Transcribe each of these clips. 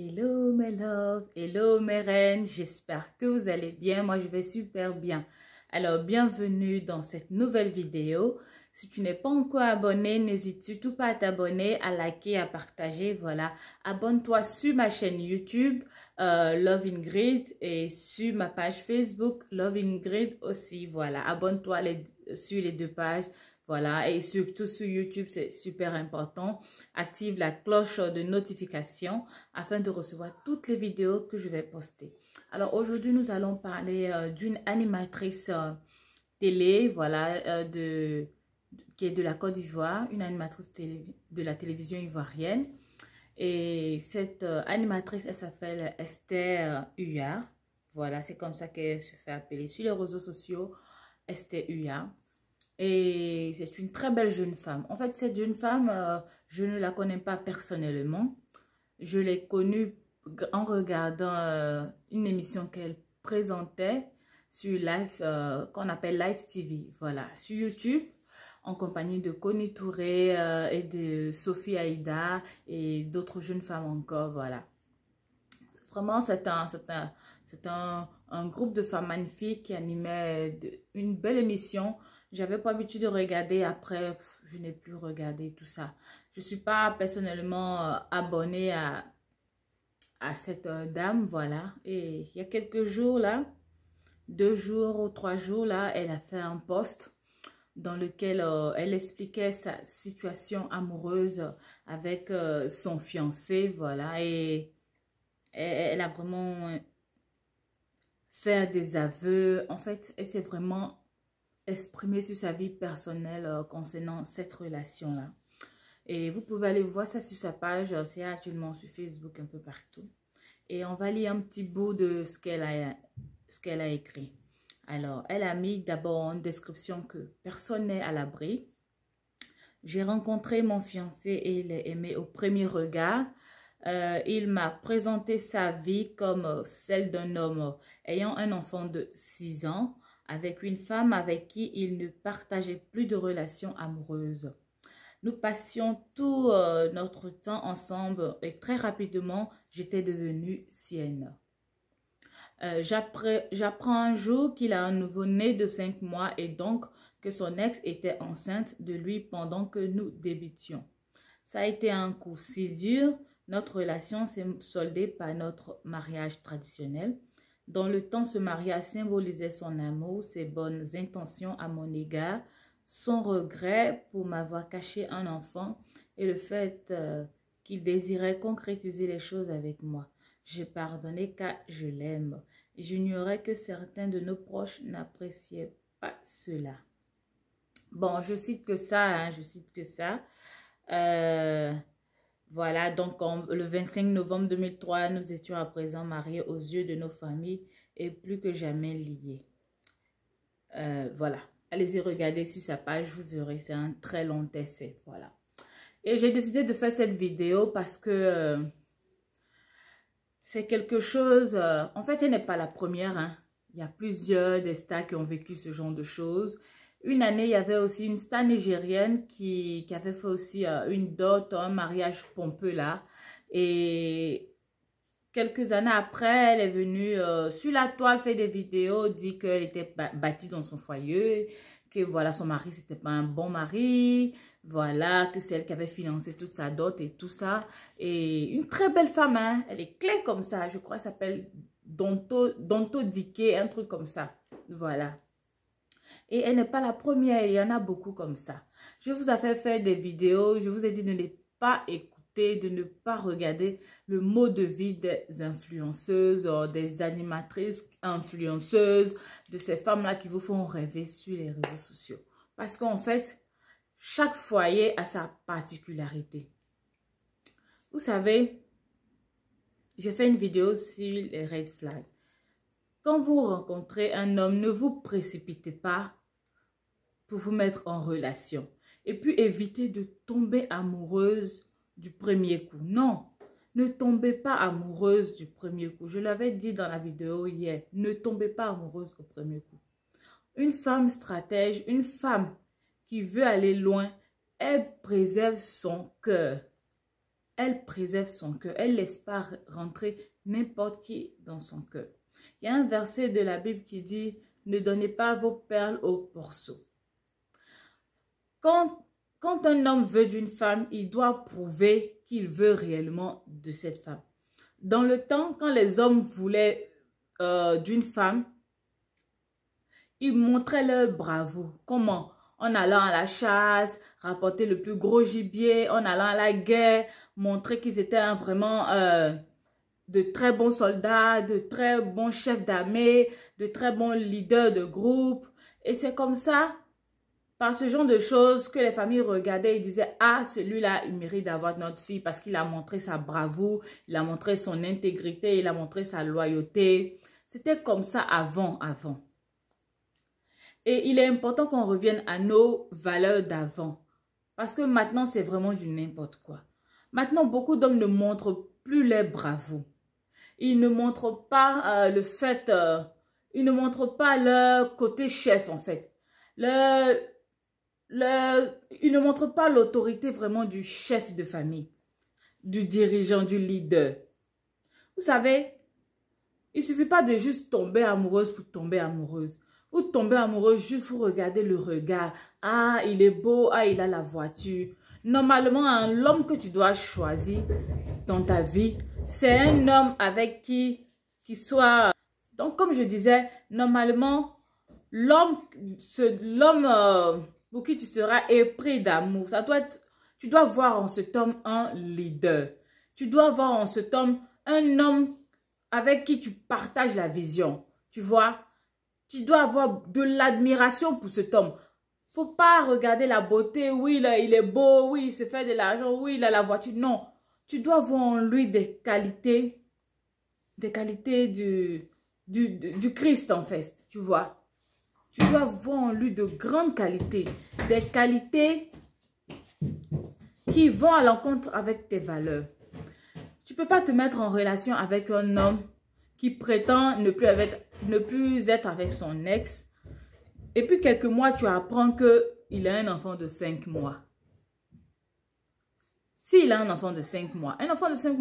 Hello mes love, hello mes reines, j'espère que vous allez bien, moi je vais super bien. Alors bienvenue dans cette nouvelle vidéo. Si tu n'es pas encore abonné, n'hésite surtout pas à t'abonner, à liker, à partager, voilà. Abonne-toi sur ma chaîne YouTube Love Ingrid et sur ma page Facebook Love Ingrid aussi, voilà. Abonne-toi sur les deux pages. Voilà, et surtout sur YouTube, c'est super important. Active la cloche de notification afin de recevoir toutes les vidéos que je vais poster. Alors aujourd'hui, nous allons parler d'une animatrice télé, voilà, qui est de la Côte d'Ivoire, une animatrice de la télévision ivoirienne. Et cette animatrice, elle s'appelle Esther Huillard. Voilà, c'est comme ça qu'elle se fait appeler sur les réseaux sociaux, Esther Huillard. Et c'est une très belle jeune femme. En fait, cette jeune femme, je ne la connais pas personnellement. Je l'ai connue en regardant une émission qu'elle présentait sur Live, qu'on appelle Live TV. Voilà, sur YouTube, en compagnie de Connie Touré et de Sophie Aïda et d'autres jeunes femmes encore. Voilà. Vraiment, c'est un groupe de femmes magnifiques qui animait une belle émission. J'avais pas l'habitude de regarder, après je n'ai plus regardé tout ça. Je suis pas personnellement abonnée à cette dame, voilà. Et il y a quelques jours là, 2 jours ou 3 jours là, elle a fait un post dans lequel elle expliquait sa situation amoureuse avec son fiancé, voilà. Et elle a vraiment fait des aveux. En fait, elle s'est vraiment exprimée sur sa vie personnelle concernant cette relation-là. Et vous pouvez aller voir ça sur sa page. C'est actuellement sur Facebook, un peu partout. Et on va lire un petit bout de ce qu'elle a écrit. Alors, elle a mis d'abord en description que personne n'est à l'abri. J'ai rencontré mon fiancé et il est aimé au premier regard. Il m'a présenté sa vie comme celle d'un homme ayant un enfant de 6 ans avec une femme avec qui il ne partageait plus de relations amoureuses. Nous passions tout notre temps ensemble et très rapidement, j'étais devenue sienne. J'apprends un jour qu'il a un nouveau-né de 5 mois et donc que son ex était enceinte de lui pendant que nous débutions. Ça a été un coup si dur. Notre relation s'est soldée par notre mariage traditionnel. Dans le temps, ce mariage symbolisait son amour, ses bonnes intentions à mon égard, son regret pour m'avoir caché un enfant et le fait qu'il désirait concrétiser les choses avec moi. J'ai pardonné car je l'aime. J'ignorais que certains de nos proches n'appréciaient pas cela. Bon, je cite que ça, hein, je cite que ça. Voilà, donc le 25 novembre 2003, nous étions à présent mariés aux yeux de nos familles et plus que jamais liés. Voilà, allez-y regarder sur sa page, vous verrez, c'est un très long essai, voilà. Et j'ai décidé de faire cette vidéo parce que c'est quelque chose, en fait, elle n'est pas la première, hein. Il y a plusieurs des stars qui ont vécu ce genre de choses. Une année, il y avait aussi une star nigérienne qui avait fait aussi une dot, un mariage pompeux là. Et quelques années après, elle est venue sur la toile faire des vidéos, dit qu'elle était bâtie dans son foyer, que voilà, son mari, c'était pas un bon mari, voilà, que c'est elle qui avait financé toute sa dot et tout ça. Et une très belle femme, hein, elle est claire comme ça, je crois, elle s'appelle Donto Dike, un truc comme ça, voilà. Et elle n'est pas la première, il y en a beaucoup comme ça. Je vous ai fait faire des vidéos, je vous ai dit de ne pas écouter, de ne pas regarder le mode de vie des influenceuses, des animatrices influenceuses, de ces femmes-là qui vous font rêver sur les réseaux sociaux. Parce qu'en fait, chaque foyer a sa particularité. Vous savez, j'ai fait une vidéo sur les red flags. Quand vous rencontrez un homme, ne vous précipitez pas pour vous mettre en relation. Et puis évitez de tomber amoureuse du premier coup. Non, ne tombez pas amoureuse du premier coup. Je l'avais dit dans la vidéo hier, ne tombez pas amoureuse au premier coup. Une femme stratège, une femme qui veut aller loin, elle préserve son cœur. elle préserve son cœur. Elle ne laisse pas rentrer n'importe qui dans son cœur. Il y a un verset de la Bible qui dit, ne donnez pas vos perles aux porceaux. Quand un homme veut d'une femme, il doit prouver qu'il veut réellement de cette femme. Dans le temps, quand les hommes voulaient d'une femme, ils montraient leur bravoure. Comment? En allant à la chasse, rapporter le plus gros gibier, en allant à la guerre, montrer qu'ils étaient vraiment de très bons soldats, de très bons chefs d'armée, de très bons leaders de groupe. Et c'est comme ça, par ce genre de choses, que les familles regardaient et disaient « Ah, celui-là, il mérite d'avoir notre fille parce qu'il a montré sa bravoure, il a montré son intégrité, il a montré sa loyauté. » C'était comme ça avant. Et il est important qu'on revienne à nos valeurs d'avant. Parce que maintenant, c'est vraiment du n'importe quoi. Maintenant, beaucoup d'hommes ne montrent plus leur bravoure. Ils ne montrent pas ils ne montrent pas leur côté chef, en fait. Ils ne montrent pas l'autorité vraiment du chef de famille, du dirigeant, du leader. Vous savez, il ne suffit pas de juste tomber amoureuse pour tomber amoureuse. Ou tomber amoureuse juste pour regarder le regard. Ah, il est beau, ah, il a la voiture. Normalement, l'homme que tu dois choisir dans ta vie, c'est un homme avec qui soit... Donc, comme je disais, normalement, l'homme pour qui tu seras épris d'amour, tu dois voir en cet homme un leader. Tu dois voir en cet homme un homme avec qui tu partages la vision. Tu vois? Tu dois avoir de l'admiration pour cet homme. Faut pas regarder la beauté. Oui, là, il est beau. Oui, il se fait de l'argent. Oui, il a la voiture. Non. Tu dois voir en lui des qualités du Christ, en fait. Tu vois. Tu dois voir en lui de grandes qualités. Des qualités qui vont à l'encontre avec tes valeurs. Tu peux pas te mettre en relation avec un homme qui prétend ne plus être avec son ex. Et puis quelques mois, tu apprends qu'il a un enfant de 5 mois. S'il a un enfant de 5 mois,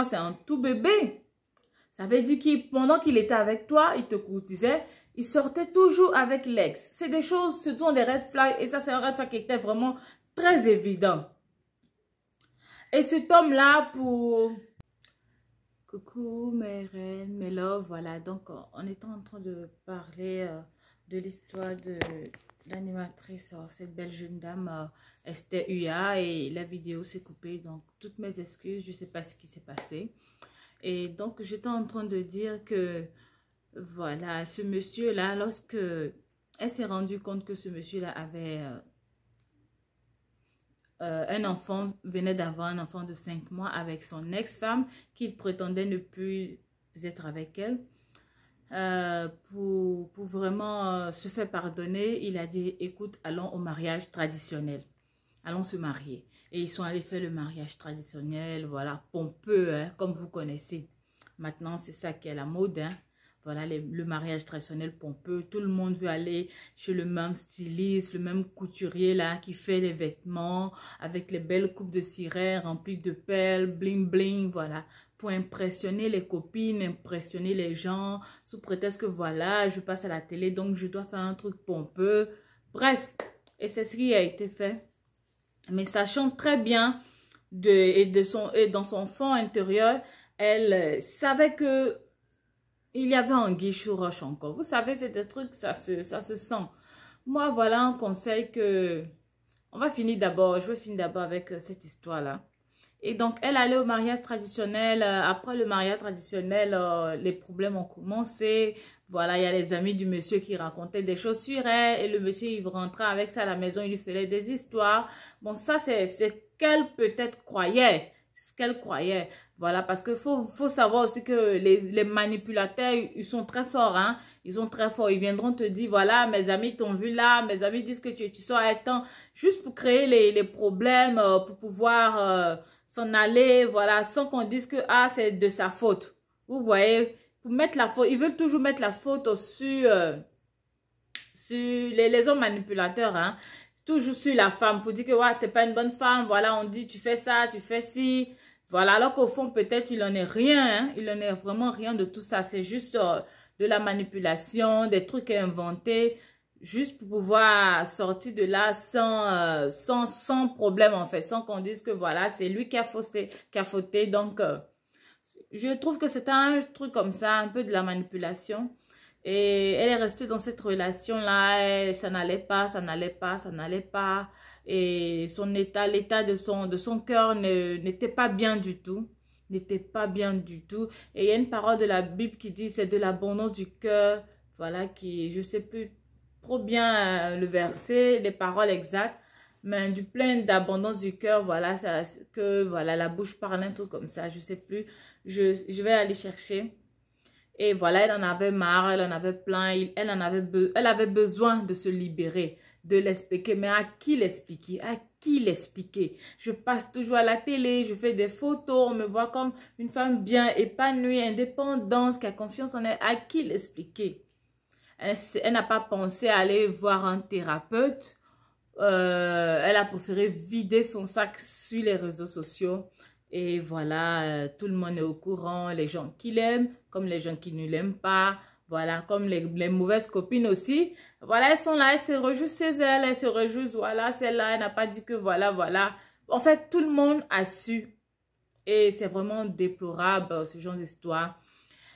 c'est un tout bébé. Ça veut dire que pendant qu'il était avec toi, il te courtisait, il sortait toujours avec l'ex. C'est des choses, ce sont des red flags. Et ça, c'est un red flag qui était vraiment très évident. Et cet homme-là, pour... Coucou mes reines, mes loves, voilà, donc on était en train de parler de l'histoire de l'animatrice, cette belle jeune dame, Esther Uya, et la vidéo s'est coupée, donc toutes mes excuses, je ne sais pas ce qui s'est passé. Et donc j'étais en train de dire que, voilà, ce monsieur-là, lorsque elle s'est rendue compte que ce monsieur-là avait... un enfant, venait d'avoir un enfant de 5 mois avec son ex-femme qu'il prétendait ne plus être avec elle. Pour vraiment se faire pardonner, il a dit, écoute, allons au mariage traditionnel. Allons se marier. Et ils sont allés faire le mariage traditionnel, voilà, pompeux, hein, comme vous connaissez. Maintenant, c'est ça qui est la mode, hein. Voilà, le mariage traditionnel pompeux. Tout le monde veut aller chez le même styliste, le même couturier là qui fait les vêtements avec les belles coupes de ciré remplies de perles, bling bling, voilà. Pour impressionner les copines, impressionner les gens, sous prétexte que voilà, je passe à la télé, donc je dois faire un truc pompeux. Bref, et c'est ce qui a été fait. Mais sachant très bien, et dans son fond intérieur, elle savait que il y avait anguille sous roche encore. Vous savez, c'est des trucs, ça se sent. Moi, voilà un conseil que... je vais finir d'abord avec cette histoire-là. Et donc, elle allait au mariage traditionnel. Après le mariage traditionnel, les problèmes ont commencé. Voilà, il y a les amis du monsieur qui racontaient des choses sur elle. Et le monsieur, il rentrait avec ça à la maison, il lui faisait des histoires. Bon, ça, c'est ce qu'elle peut-être croyait. C'est ce qu'elle croyait. Voilà, parce qu'il faut savoir aussi que les manipulateurs, ils sont très forts, hein. Ils sont très forts. Ils viendront te dire, voilà, mes amis t'ont vu là, mes amis disent que tu sors à temps, juste pour créer les problèmes, pour pouvoir s'en aller, voilà, sans qu'on dise que, ah, c'est de sa faute. Vous voyez, pour mettre la faute, ils veulent toujours mettre la faute sur les hommes manipulateurs, hein. Toujours sur la femme, pour dire que, ouais, t'es pas une bonne femme, voilà, on dit, tu fais ça, tu fais ci. Voilà, alors qu'au fond, peut-être il n'en est rien, hein, il n'en est vraiment rien de tout ça. C'est juste de la manipulation, des trucs inventés, juste pour pouvoir sortir de là sans problème en fait, sans qu'on dise que voilà, c'est lui qui a fauté. Donc, je trouve que c'est un truc comme ça, un peu de la manipulation. Et elle est restée dans cette relation-là, ça n'allait pas, ça n'allait pas, ça n'allait pas. Et son état, l'état de son cœur n'était pas bien du tout. N'était pas bien du tout. Et il y a une parole de la Bible qui dit, c'est de l'abondance du cœur. Voilà, qui, je sais plus trop bien le verset, les paroles exactes. Mais du plein d'abondance du cœur, voilà, ça, que voilà, la bouche parle, un truc comme ça, je sais plus. Je vais aller chercher. Et voilà, elle en avait marre, elle en avait plein, elle avait besoin de se libérer, de l'expliquer. Mais à qui l'expliquer? À qui l'expliquer? Je passe toujours à la télé, je fais des photos, on me voit comme une femme bien épanouie, indépendante, qui a confiance en elle. À qui l'expliquer? Elle n'a pas pensé à aller voir un thérapeute. Elle a préféré vider son sac sur les réseaux sociaux. Et voilà, tout le monde est au courant, les gens qui l'aiment, comme les gens qui ne l'aiment pas. Voilà, comme les mauvaises copines aussi. Voilà, elles sont là, elles se réjouissent chez elles, elles se réjouissent, voilà, celle-là, elle n'a pas dit que voilà, voilà. En fait, tout le monde a su. Et c'est vraiment déplorable, ce genre d'histoire.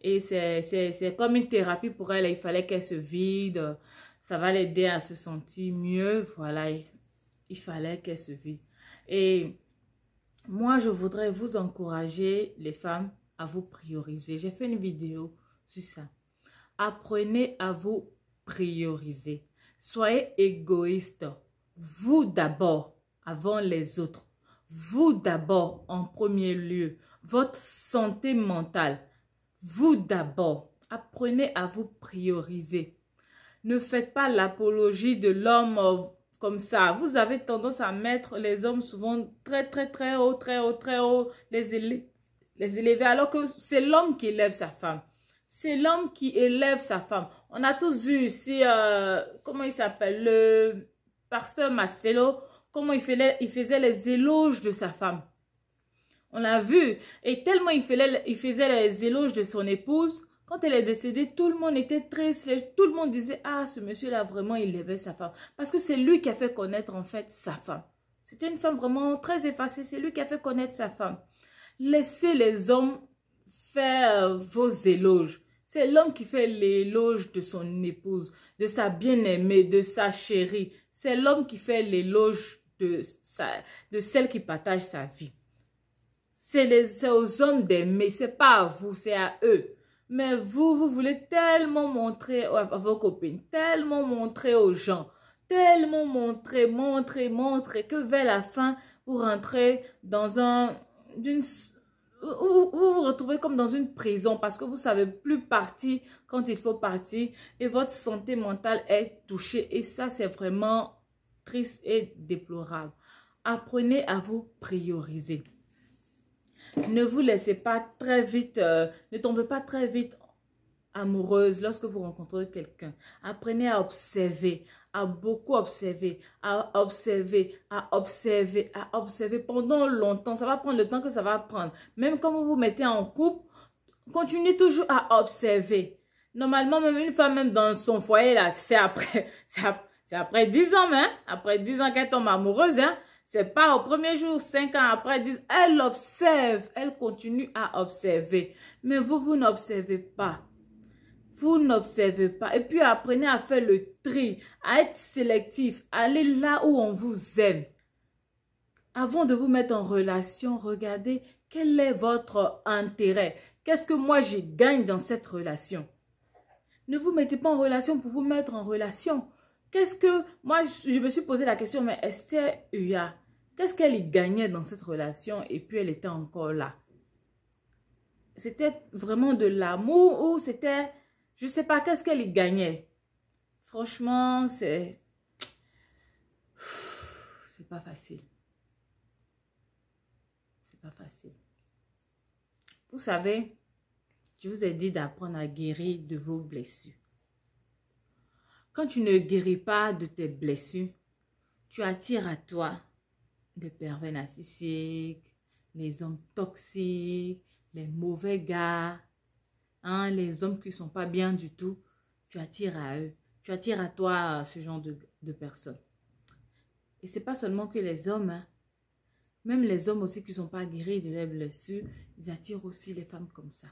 Et c'est comme une thérapie pour elle, il fallait qu'elle se vide. Ça va l'aider à se sentir mieux, voilà, il fallait qu'elle se vide. Et moi, je voudrais vous encourager, les femmes, à vous prioriser. J'ai fait une vidéo sur ça. Apprenez à vous prioriser. Soyez égoïste. Vous d'abord, avant les autres. Vous d'abord, en premier lieu. Votre santé mentale. Vous d'abord. Apprenez à vous prioriser. Ne faites pas l'apologie de l'homme comme ça. Vous avez tendance à mettre les hommes souvent très, très, très haut, très haut, très haut, les élever, alors que c'est l'homme qui élève sa femme. C'est l'homme qui élève sa femme. On a tous vu ici, comment il s'appelle, le pasteur Marcelo, comment il faisait les éloges de sa femme. On l'a vu. Et tellement il faisait les éloges de son épouse. Quand elle est décédée, tout le monde était triste. Tout le monde disait, ah, ce monsieur-là, vraiment, il aimait sa femme. Parce que c'est lui qui a fait connaître, en fait, sa femme. C'était une femme vraiment très effacée. C'est lui qui a fait connaître sa femme. Laissez les hommes faire vos éloges. C'est l'homme qui fait l'éloge de son épouse, de sa bien-aimée, de sa chérie. C'est l'homme qui fait l'éloge de celle qui partage sa vie. C'est aux hommes d'aimer, c'est pas à vous, c'est à eux. Mais vous voulez tellement montrer à vos copines, tellement montrer aux gens, tellement montrer, que vers la fin, vous rentrez dans vous vous retrouvez comme dans une prison parce que vous ne savez plus partir quand il faut partir et votre santé mentale est touchée. Et ça, c'est vraiment triste et déplorable. Apprenez à vous prioriser. Ne vous laissez pas très vite, ne tombez pas très vite amoureuse lorsque vous rencontrez quelqu'un. Apprenez à observer, à beaucoup observer, à observer, à observer, à observer pendant longtemps. Ça va prendre le temps que ça va prendre. Même quand vous vous mettez en couple, continuez toujours à observer. Normalement, même une femme, même dans son foyer, là, c'est après 10 ans, hein? Après 10 ans qu'elle tombe amoureuse, hein? C'est pas au premier jour, 5 ans après, 10, elle observe, elle continue à observer. Mais vous n'observez pas. Vous n'observez pas. Et puis apprenez à faire le tri, à être sélectif, à aller là où on vous aime. Avant de vous mettre en relation, regardez quel est votre intérêt. Qu'est-ce que moi je gagne dans cette relation? Ne vous mettez pas en relation pour vous mettre en relation. Qu'est-ce que... Moi, je me suis posé la question, mais Esther Uya, qu'est-ce qu'elle y gagnait dans cette relation et puis elle était encore là? C'était vraiment de l'amour ou c'était... Je ne sais pas, qu'est-ce qu'elle y gagnait? Franchement, c'est pas facile. C'est pas facile. Vous savez, je vous ai dit d'apprendre à guérir de vos blessures. Quand tu ne guéris pas de tes blessures, tu attires à toi des pervers narcissiques, les hommes toxiques, les mauvais gars, hein, les hommes qui ne sont pas bien du tout, tu attires à eux. Tu attires à toi ce genre de personnes. Et ce n'est pas seulement que les hommes, hein. Même les hommes aussi qui ne sont pas guéris de leurs blessures, ils attirent aussi les femmes comme ça.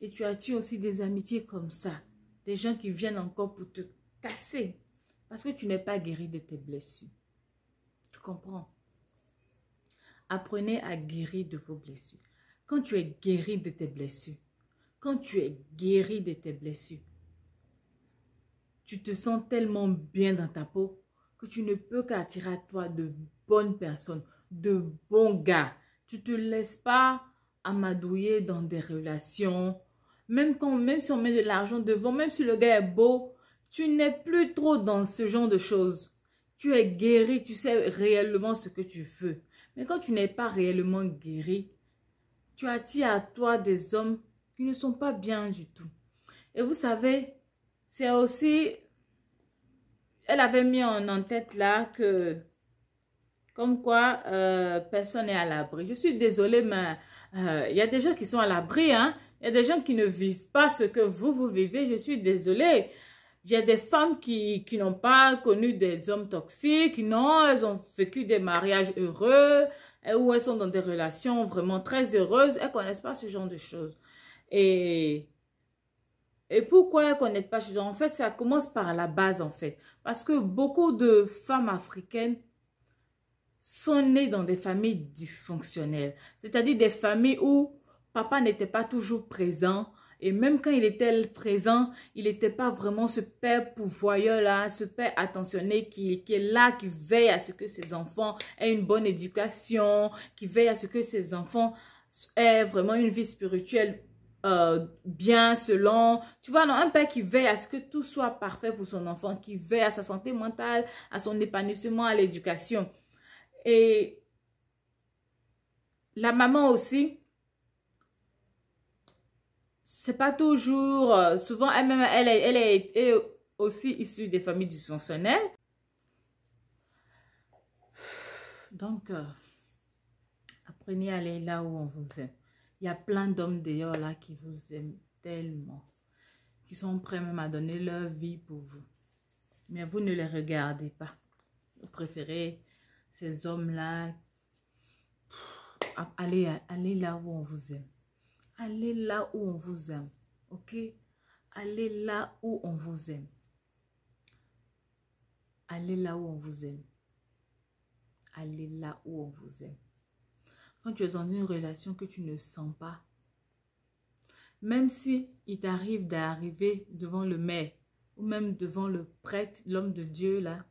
Et tu attires aussi des amitiés comme ça. Des gens qui viennent encore pour te casser. Parce que tu n'es pas guéri de tes blessures. Tu comprends? Apprenez à guérir de vos blessures. Quand tu es guéri de tes blessures, quand tu es guéri de tes blessures, tu te sens tellement bien dans ta peau que tu ne peux qu'attirer à toi de bonnes personnes, de bons gars. Tu ne te laisses pas amadouiller dans des relations. Même si on met de l'argent devant, même si le gars est beau, tu n'es plus trop dans ce genre de choses. Tu es guéri, tu sais réellement ce que tu veux. Mais quand tu n'es pas réellement guéri, tu attires à toi des hommes qui ne sont pas bien du tout. Et vous savez, c'est aussi... Elle avait mis en tête là que... Comme quoi, personne n'est à l'abri. Je suis désolée, mais il y a des gens qui sont à l'abri, hein. Il y a des gens qui ne vivent pas ce que vous vivez. Je suis désolée. Il y a des femmes qui n'ont pas connu des hommes toxiques. Non, elles ont vécu des mariages heureux, ou elles sont dans des relations vraiment très heureuses. Elles ne connaissent pas ce genre de choses. Et pourquoi elles ne connaissent pas ce genre? En fait, ça commence par la base, en fait. Parce que beaucoup de femmes africaines sont nées dans des familles dysfonctionnelles. C'est-à-dire des familles où papa n'était pas toujours présent. Et même quand il était présent, il n'était pas vraiment ce père pourvoyeur-là, ce père attentionné qui est là, qui veille à ce que ses enfants aient une bonne éducation, qui veille à ce que ses enfants aient vraiment une vie spirituelle bien selon. Tu vois, non, un père qui veille à ce que tout soit parfait pour son enfant, qui veille à sa santé mentale, à son épanouissement, à l'éducation. Et la maman aussi, c'est pas toujours, souvent elle-même, elle est aussi issue des familles dysfonctionnelles. Donc, apprenez à aller là où on vous aime. Il y a plein d'hommes d'ailleurs là qui vous aiment tellement, qui sont prêts même à donner leur vie pour vous. Mais vous ne les regardez pas. Vous préférez ces hommes-là. Allez là où on vous aime. Allez là où on vous aime. Ok? Allez là où on vous aime. Allez là où on vous aime. Allez là où on vous aime. Quand tu es dans une relation que tu ne sens pas, même si il t'arrive d'arriver devant le maire ou même devant le prêtre, l'homme de Dieu là,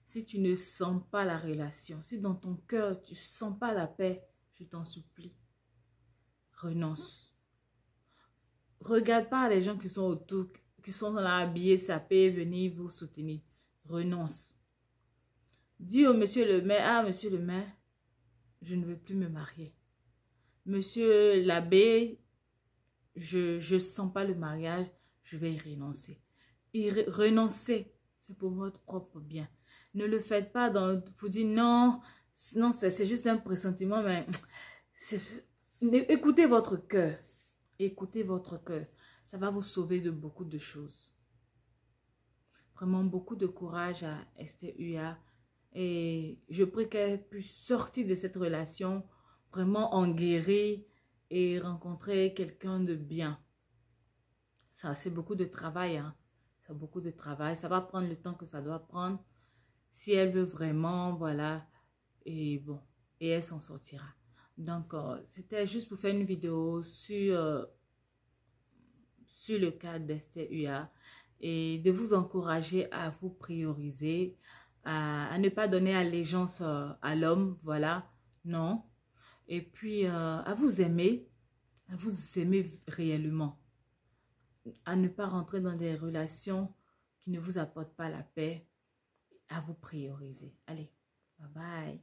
si tu ne sens pas la relation, si dans ton cœur tu ne sens pas la paix, je t'en supplie, renonce. Regarde pas les gens qui sont autour, qui sont là habillés, sapés, venir vous soutenir. Renonce. Dis au monsieur le maire, ah monsieur le maire, je ne veux plus me marier. Monsieur l'abbé, je ne sens pas le mariage, je vais y renoncer. Et renoncer, c'est pour votre propre bien. Ne le faites pas pour dire non, non c'est juste un pressentiment, mais écoutez votre cœur. Écoutez votre cœur. Ça va vous sauver de beaucoup de choses. Vraiment beaucoup de courage à Esther Uya. Et je prie qu'elle puisse sortir de cette relation vraiment en guérir et rencontrer quelqu'un de bien. Ça, c'est beaucoup de travail. Hein? C'est beaucoup de travail. Ça va prendre le temps que ça doit prendre. Si elle veut vraiment, voilà. Et bon, et elle s'en sortira. Donc, c'était juste pour faire une vidéo sur le cas d'Esther Uya et de vous encourager à vous prioriser, à ne pas donner allégeance à l'homme, voilà, non. Et puis, à vous aimer réellement, à ne pas rentrer dans des relations qui ne vous apportent pas la paix, à vous prioriser. Allez, bye bye.